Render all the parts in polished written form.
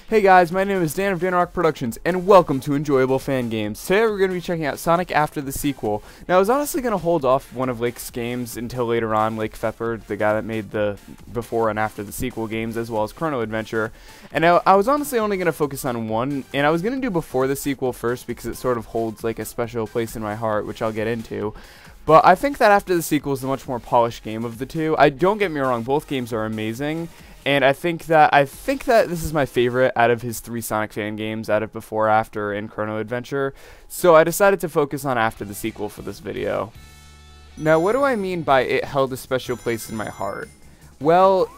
Hey guys, my name is Dan of DanRock Productions, and welcome to Enjoyable Fan Games. Today we're going to be checking out Sonic After the Sequel. Now, I was honestly going to hold off one of Lake's games until later on. Lake Fepper, the guy that made the before and after the sequel games, as well as Chrono Adventure. And I was honestly only going to focus on one, and I was going to do before the sequel first because it sort of holds like a special place in my heart, which I'll get into. But I think that After the Sequel is the much more polished game of the two. Don't get me wrong, both games are amazing. And I think that this is my favorite out of his 3 Sonic fan games, out of Before, After, and Chrono Adventure. So I decided to focus on After the Sequel for this video. Now, what do I mean by it held a special place in my heart? Well,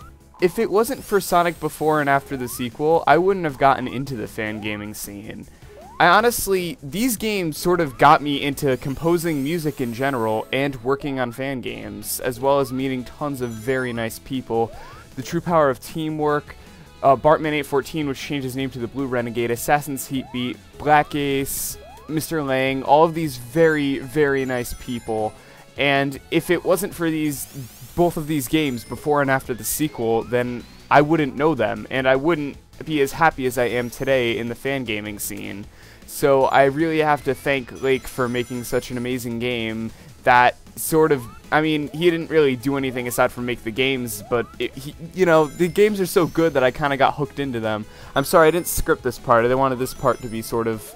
if it wasn't for Sonic Before and After the Sequel, I wouldn't have gotten into the fan gaming scene. These games sort of got me into composing music in general and working on fan games, as well as meeting tons of very nice people. The true power of teamwork, Bartman814, which changed his name to the Blue Renegade, Assassin's Heatbeat, Black Ace, Mr. Lang, all of these very, very nice people. And if it wasn't for both of these games, Before and After the Sequel, then I wouldn't know them, and I wouldn't be as happy as I am today in the fan gaming scene. So I really have to thank Lake for making such an amazing game that sort of, he didn't really do anything aside from make the games, but the games are so good that I kind of got hooked into them. I'm sorry, I didn't script this part. I wanted this part to be sort of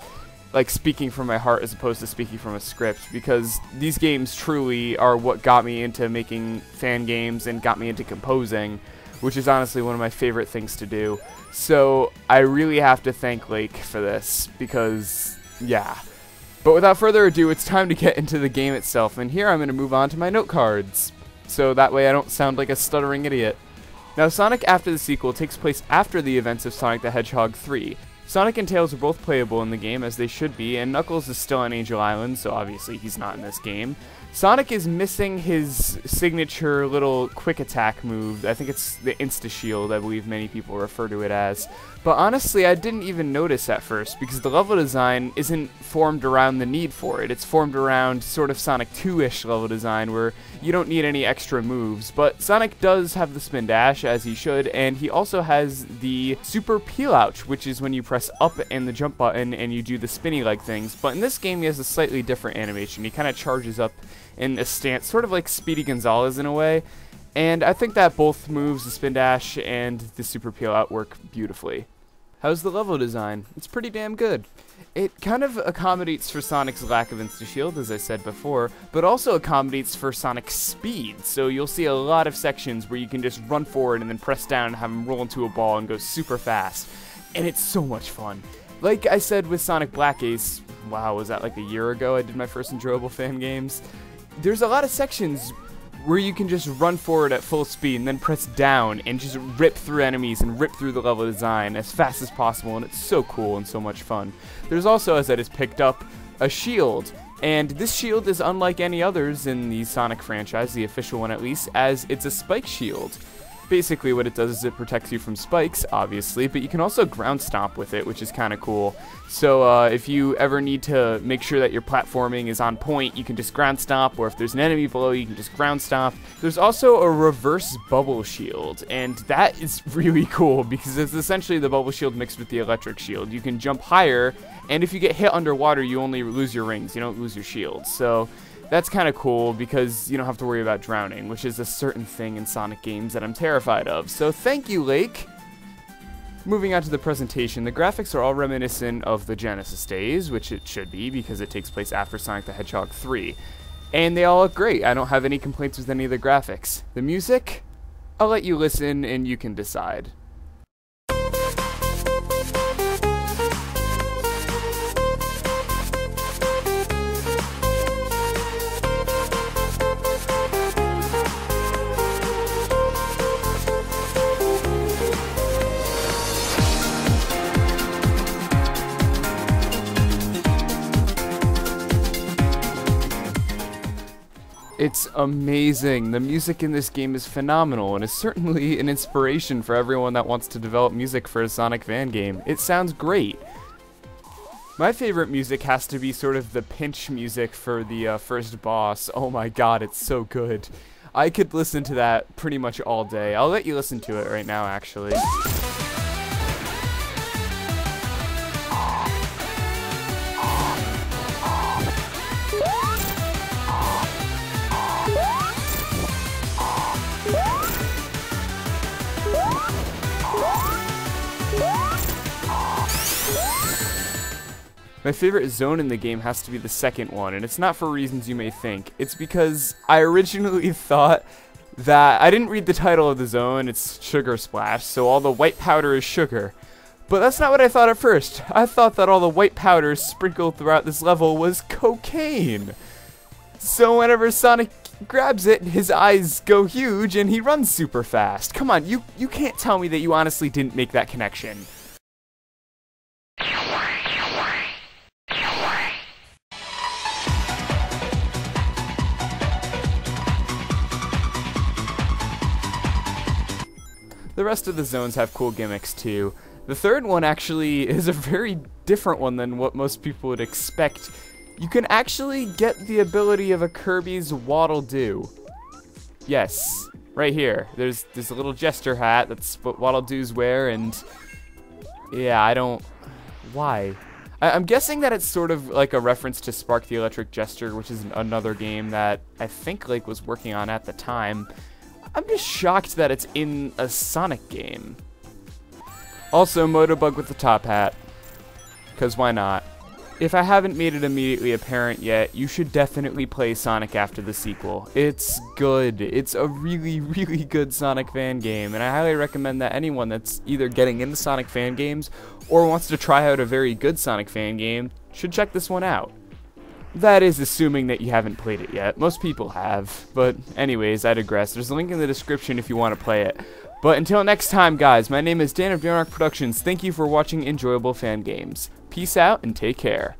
like speaking from my heart as opposed to speaking from a script, because these games truly are what got me into making fan games and got me into composing, which is honestly one of my favorite things to do. So I really have to thank Lake for this, because, yeah. But without further ado, it's time to get into the game itself, and here I'm going to move on to my note cards, so that way I don't sound like a stuttering idiot. Now, Sonic After the Sequel takes place after the events of Sonic the Hedgehog 3. Sonic and Tails are both playable in the game, as they should be, and Knuckles is still on Angel Island, so obviously he's not in this game. Sonic is missing his signature little quick attack move. I think it's the Insta-Shield, I believe many people refer to it as. But honestly, I didn't even notice at first, because the level design isn't formed around the need for it. It's formed around sort of Sonic 2-ish level design, where you don't need any extra moves. But Sonic does have the spin dash, as he should, and he also has the super peel-ouch, which is when you press up and the jump button and you do the spinny-like things. But in this game, he has a slightly different animation. He kind of charges up in a stance, sort of like Speedy Gonzalez in a way. And I think that both moves, the spin dash and the super peel-out, work beautifully. How's the level design? It's pretty damn good. It kind of accommodates for Sonic's lack of Insta-Shield, as I said before, but also accommodates for Sonic's speed. So you'll see a lot of sections where you can just run forward and then press down and have him roll into a ball and go super fast. And it's so much fun. Like I said with Sonic Black Ace, wow, was that like a year ago I did my first Enjoyable Fan Games? There's a lot of sections where you can just run forward at full speed and then press down and just rip through enemies and rip through the level design as fast as possible, and it's so cool and so much fun. There's also, as I just picked up, a shield, and this shield is unlike any others in the Sonic franchise, the official one at least, as it's a spike shield. Basically what it does is it protects you from spikes, obviously, but you can also ground stomp with it, which is kind of cool. So if you ever need to make sure that your platforming is on point, you can just ground stomp, or if there's an enemy below, you can just ground stomp. There's also a reverse bubble shield, and that is really cool because it's essentially the bubble shield mixed with the electric shield. You can jump higher, and if you get hit underwater, you only lose your rings, you don't lose your shield. So that's kind of cool because you don't have to worry about drowning, which is a certain thing in Sonic games that I'm terrified of. So thank you, Lake! Moving on to the presentation, the graphics are all reminiscent of the Genesis days, which it should be because it takes place after Sonic the Hedgehog 3. And they all look great. I don't have any complaints with any of the graphics. The music? I'll let you listen and you can decide. It's amazing. The music in this game is phenomenal and is certainly an inspiration for everyone that wants to develop music for a Sonic fan game. It sounds great. My favorite music has to be sort of the pinch music for the first boss. Oh my god, it's so good. I could listen to that pretty much all day. I'll let you listen to it right now, actually. My favorite zone in the game has to be the second one, and it's not for reasons you may think. It's because I originally thought that I didn't read the title of the zone. It's Sugar Splash, so all the white powder is sugar. But that's not what I thought at first. I thought that all the white powder sprinkled throughout this level was cocaine. So whenever Sonic grabs it, his eyes go huge and he runs super fast. Come on, you can't tell me that you honestly didn't make that connection. The rest of the zones have cool gimmicks too. The third one actually is a very different one than what most people would expect. You can actually get the ability of a Kirby's Waddle-Doo. Yes, right here. There's a little jester hat, that's what Waddle-Doos wear, and yeah, why? I'm guessing that it's sort of like a reference to Spark the Electric Jester, which is another game that I think Lake was working on at the time. I'm just shocked that it's in a Sonic game. Also, Motobug with the top hat, because why not? If I haven't made it immediately apparent yet, you should definitely play Sonic After the sequel. It's good. It's a really, really good Sonic fan game, and I highly recommend that anyone that's either getting into Sonic fan games or wants to try out a very good Sonic fan game should check this one out. That is assuming that you haven't played it yet. Most people have, but anyways, I digress. There's a link in the description if you want to play it. But until next time, guys, my name is Dan of DanRock Productions. Thank you for watching enjoyable fan games. Peace out and take care.